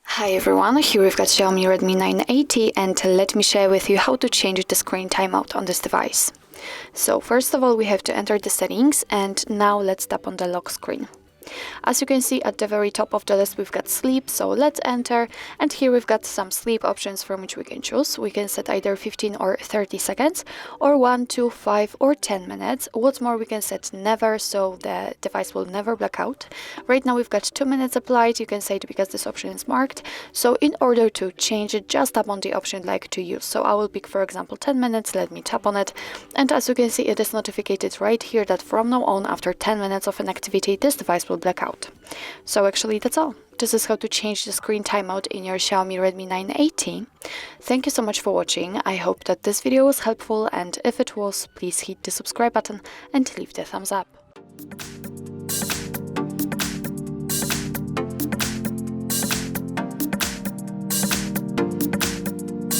Hi everyone, here we've got Xiaomi Redmi 9AT and let me share with you how to change the screen timeout on this device. So first of all we have to enter the settings and now let's tap on the lock screen. As you can see at the very top of the list we've got sleep, so let's enter, and here we've got some sleep options from which we can choose. We can set either 15 or 30 seconds or 1, 2, 5 or 10 minutes. What's more, we can set never, so the device will never black out. Right now we've got 2 minutes applied, you can say it because this option is marked. So in order to change it, just tap on the option like to use. So I will pick for example 10 minutes, let me tap on it, and as you can see it is notified right here that from now on after 10 minutes of an activity this device will black out. So actually that's all. This is how to change the screen timeout in your Xiaomi Redmi 9AT. Thank you so much for watching. I hope that this video was helpful, and if it was, please hit the subscribe button and leave the thumbs up.